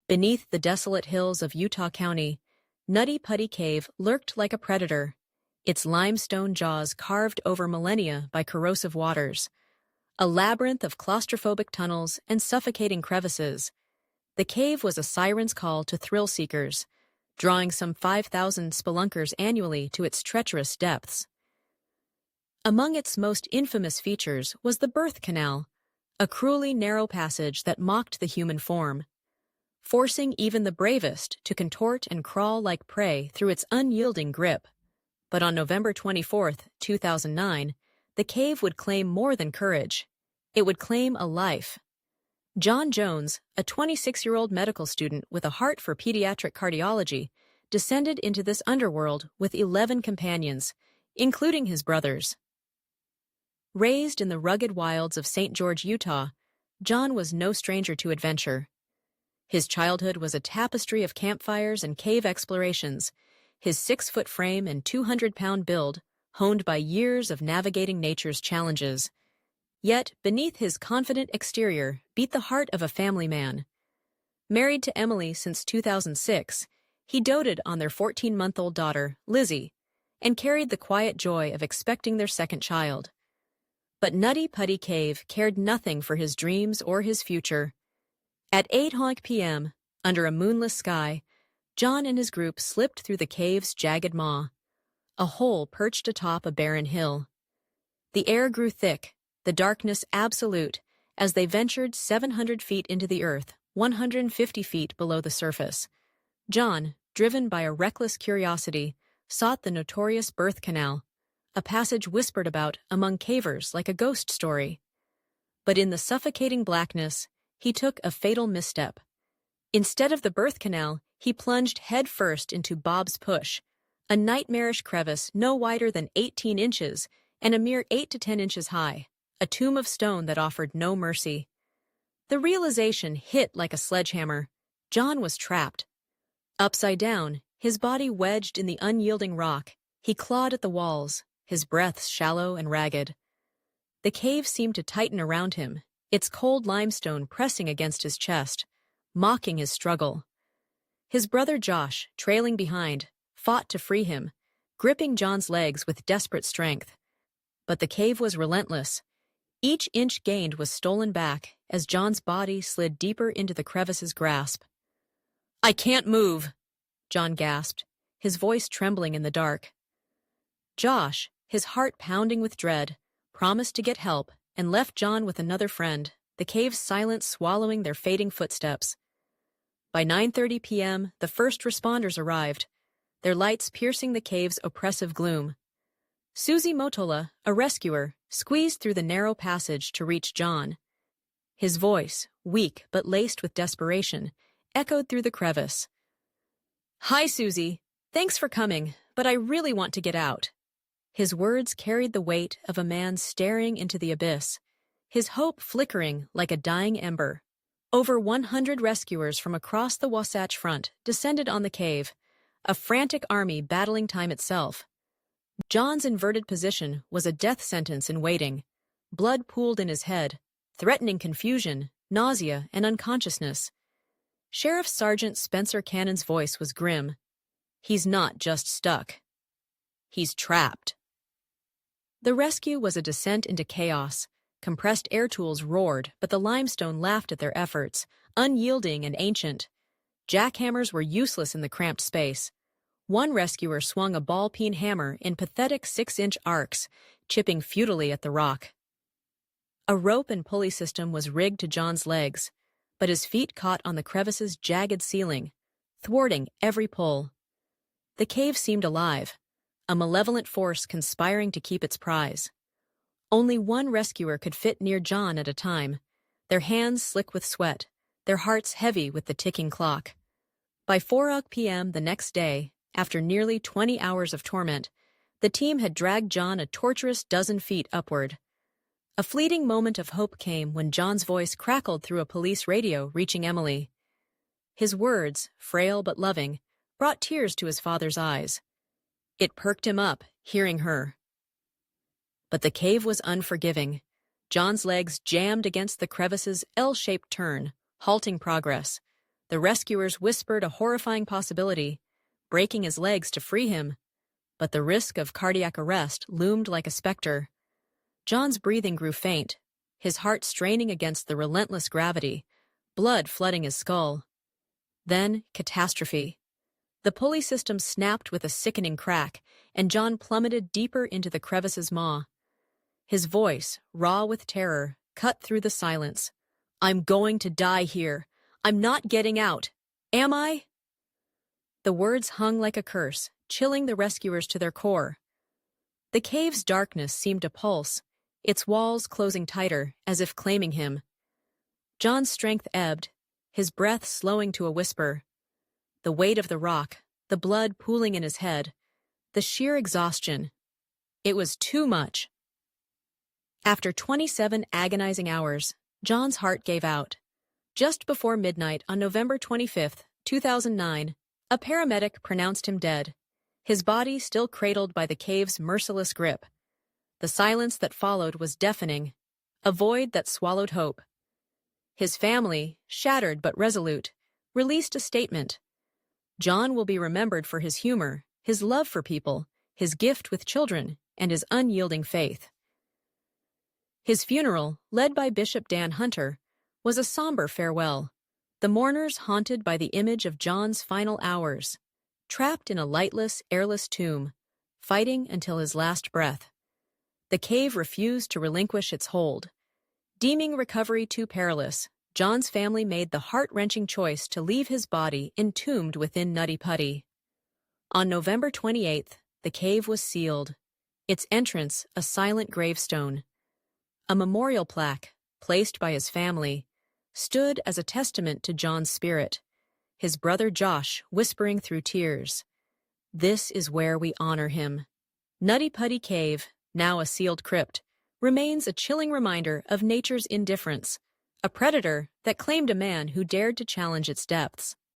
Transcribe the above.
Beneath the desolate hills of Utah County, Nutty Putty Cave lurked like a predator, its limestone jaws carved over millennia by corrosive waters. A labyrinth of claustrophobic tunnels and suffocating crevices, the cave was a siren's call to thrill-seekers, drawing some 5,000 spelunkers annually to its treacherous depths. Among its most infamous features was the birth canal, a cruelly narrow passage that mocked the human form, forcing even the bravest to contort and crawl like prey through its unyielding grip. But on November 24, 2009, the cave would claim more than courage. It would claim a life. John Jones, a 26-year-old medical student with a heart for pediatric cardiology, descended into this underworld with 11 companions, including his brothers. Raised in the rugged wilds of St. George, Utah, John was no stranger to adventure. His childhood was a tapestry of campfires and cave explorations, his 6-foot frame and 200-pound build honed by years of navigating nature's challenges. Yet, beneath his confident exterior beat the heart of a family man. Married to Emily since 2006, he doted on their 14-month-old daughter, Lizzie, and carried the quiet joy of expecting their second child. But Nutty Putty Cave cared nothing for his dreams or his future. At 8 p.m., under a moonless sky, John and his group slipped through the cave's jagged maw, a hole perched atop a barren hill. The air grew thick, the darkness absolute, as they ventured 700 feet into the earth, 150 feet below the surface. John, driven by a reckless curiosity, sought the notorious birth canal, a passage whispered about among cavers like a ghost story. But in the suffocating blackness, he took a fatal misstep. Instead of the birth canal, he plunged headfirst into Bob's Push, a nightmarish crevice no wider than 18 inches and a mere 8 to 10 inches high, a tomb of stone that offered no mercy. The realization hit like a sledgehammer. John was trapped. Upside down, his body wedged in the unyielding rock, he clawed at the walls, his breath shallow and ragged. The cave seemed to tighten around him, its cold limestone pressing against his chest, mocking his struggle. His brother Josh, trailing behind, fought to free him, gripping John's legs with desperate strength. But the cave was relentless. Each inch gained was stolen back as John's body slid deeper into the crevice's grasp. "I can't move," John gasped, his voice trembling in the dark. Josh, his heart pounding with dread, promised to get help and left John with another friend, the cave's silence swallowing their fading footsteps. By 9:30 p.m., the first responders arrived, their lights piercing the cave's oppressive gloom. Susie Motola, a rescuer, squeezed through the narrow passage to reach John. His voice, weak but laced with desperation, echoed through the crevice. "Hi, Susie. Thanks for coming, but I really want to get out." His words carried the weight of a man staring into the abyss, his hope flickering like a dying ember. Over 100 rescuers from across the Wasatch Front descended on the cave, a frantic army battling time itself. John's inverted position was a death sentence in waiting. Blood pooled in his head, threatening confusion, nausea, and unconsciousness. Sheriff Sergeant Spencer Cannon's voice was grim. "He's not just stuck. He's trapped." The rescue was a descent into chaos. Compressed air tools roared, but the limestone laughed at their efforts, unyielding and ancient. Jackhammers were useless in the cramped space. One rescuer swung a ball-peen hammer in pathetic 6-inch arcs, chipping futilely at the rock. A rope and pulley system was rigged to John's legs, but his feet caught on the crevice's jagged ceiling, thwarting every pull. The cave seemed alive, a malevolent force conspiring to keep its prize. Only one rescuer could fit near John at a time, their hands slick with sweat, their hearts heavy with the ticking clock. By 4 p.m. the next day, after nearly 20 hours of torment, the team had dragged John a torturous dozen feet upward. A fleeting moment of hope came when John's voice crackled through a police radio reaching Emily. His words, frail but loving, brought tears to his father's eyes. It perked him up, hearing her. But the cave was unforgiving. John's legs jammed against the crevice's L-shaped turn, halting progress. The rescuers whispered a horrifying possibility, breaking his legs to free him, but the risk of cardiac arrest loomed like a specter. John's breathing grew faint, his heart straining against the relentless gravity, blood flooding his skull. Then, catastrophe. The pulley system snapped with a sickening crack, and John plummeted deeper into the crevice's maw. His voice, raw with terror, cut through the silence. "I'm going to die here. I'm not getting out. Am I?" The words hung like a curse, chilling the rescuers to their core. The cave's darkness seemed to pulse, its walls closing tighter, as if claiming him. John's strength ebbed, his breath slowing to a whisper. The weight of the rock, the blood pooling in his head, the sheer exhaustion. It was too much. After 27 agonizing hours, John's heart gave out. Just before midnight on November 25, 2009, a paramedic pronounced him dead, his body still cradled by the cave's merciless grip. The silence that followed was deafening, a void that swallowed hope. His family, shattered but resolute, released a statement. John will be remembered for his humor, his love for people, his gift with children, and his unyielding faith. His funeral, led by Bishop Dan Hunter, was a somber farewell, the mourners haunted by the image of John's final hours, trapped in a lightless, airless tomb, fighting until his last breath. The cave refused to relinquish its hold. Deeming recovery too perilous, John's family made the heart-wrenching choice to leave his body entombed within Nutty Putty. On November 28th, the cave was sealed, its entrance a silent gravestone. A memorial plaque, placed by his family, stood as a testament to John's spirit, his brother Josh whispering through tears, "This is where we honor him." Nutty Putty Cave, now a sealed crypt, remains a chilling reminder of nature's indifference, a predator that claimed a man who dared to challenge its depths.